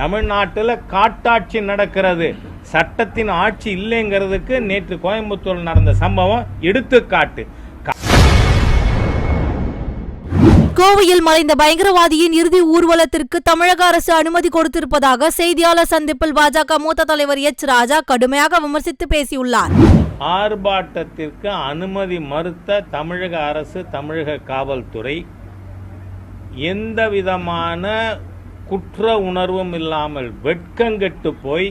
தமிழ்நாட்டில் காட்டாட்சி நடக்கிறது, சட்டத்தின் ஆட்சி இல்லைங்கிறதுக்கு நேற்று கோயம்புத்தூர் நடந்த சம்பவம் எடுத்துக்காட்டு. கோவையில் மறைந்த பயங்கரவாதியின் இறுதி ஊர்வலத்திற்கு தமிழக அரசு அனுமதி கொடுத்திருப்பதாக செய்தியாளர் சந்திப்பில் பாஜக மூத்த தலைவர் எச் ராஜா கடுமையாக விமர்சித்து பேசியுள்ளார். ஆர்ப்பாட்டத்திற்கு அனுமதி மறுத்த தமிழக அரசு, தமிழக காவல்துறை எந்த விதமான குற்ற உணர்வும் இல்லாமல் வெட்கங்கெட்டு போய்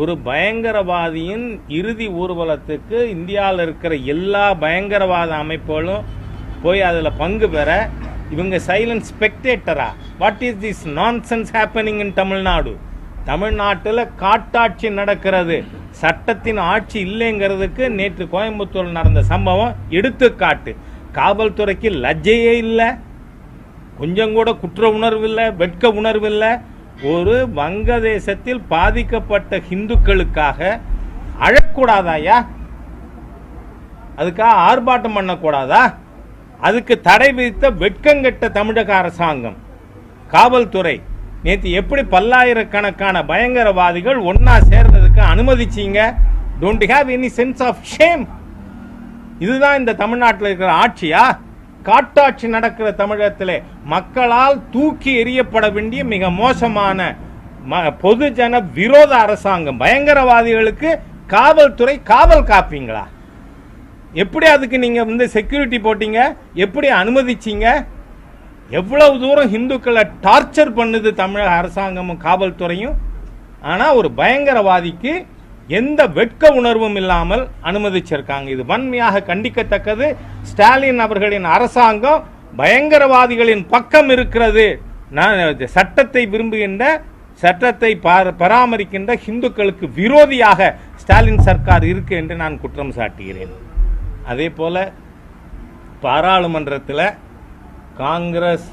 ஒரு பயங்கரவாதியின் இறுதி ஊர்வலத்துக்கு இந்தியாவில் இருக்கிற எல்லா பயங்கரவாத அமைப்புகளும் போய் அதில் பங்கு பெற இவங்க சைலண்ட் ஸ்பெக்டேட்டரா? What is this nonsense happening in Tamil Nadu? தமிழ்நாட்டில் காட்டாட்சி நடக்கிறது, சட்டத்தின் ஆட்சி இல்லைங்கிறதுக்கு நேற்று கோயம்புத்தூர் நடந்த சம்பவம் எடுத்துக்காட்டு. காவல்துறைக்கு லஜ்ஜையே இல்லை, கொஞ்சம் கூட குற்ற உணர்வு இல்லை, வெட்க உணர்வு இல்லை. ஒரு வங்கதேசத்தில் பாதிக்கப்பட்ட இந்துக்களுக்காக அழக்கூடாதாயா? அதுக்காக ஆர்ப்பாட்டம் பண்ணக்கூடாதா? அதுக்கு தடை விதித்த வெட்கங்கெட்ட தமிழக அரசாங்கம், காவல்துறை நேற்று எப்படி பல்லாயிரக்கணக்கான பயங்கரவாதிகள் ஒன்னா சேர்றதுக்கு அனுமதிச்சீங்க? Don't have any sense of shame. இதுதான் இந்த தமிழ்நாட்டில் இருக்கிற ஆட்சியா? காட்டாட்சி நடக்கிற தமிழகத்திலே மக்களால் தூக்கி எறியப்பட வேண்டிய மிக மோசமான பொதுஜன விரோத அரசாங்கம். பயங்கரவாதிகளுக்கு காவல்துறை காவல் காப்பீங்களா? எப்படி அதுக்கு நீங்க செக்யூரிட்டி போட்டீங்க? எப்படி அனுமதிச்சீங்க? எவ்வளவு தூரம் இந்துக்களை டார்ச்சர் பண்ணுது தமிழக அரசாங்கமும் காவல்துறையும். ஆனா ஒரு பயங்கரவாதிக்கு எந்த வெட்க உணர்வும் இல்லாமல் அனுமதிச்சிருக்காங்க. இது வன்மையாக கண்டிக்கத்தக்கது. ஸ்டாலின் அவர்களின் அரசாங்கம் பயங்கரவாதிகளின் பக்கம் இருக்கிறது. சட்டத்தை விரும்புகின்ற, சட்டத்தை பராமரிக்கின்ற இந்துக்களுக்கு விரோதியாக ஸ்டாலின் சர்க்கார் இருக்கு என்று நான் குற்றம் சாட்டுகிறேன். அதே போல பாராளுமன்றத்தில் காங்கிரஸ்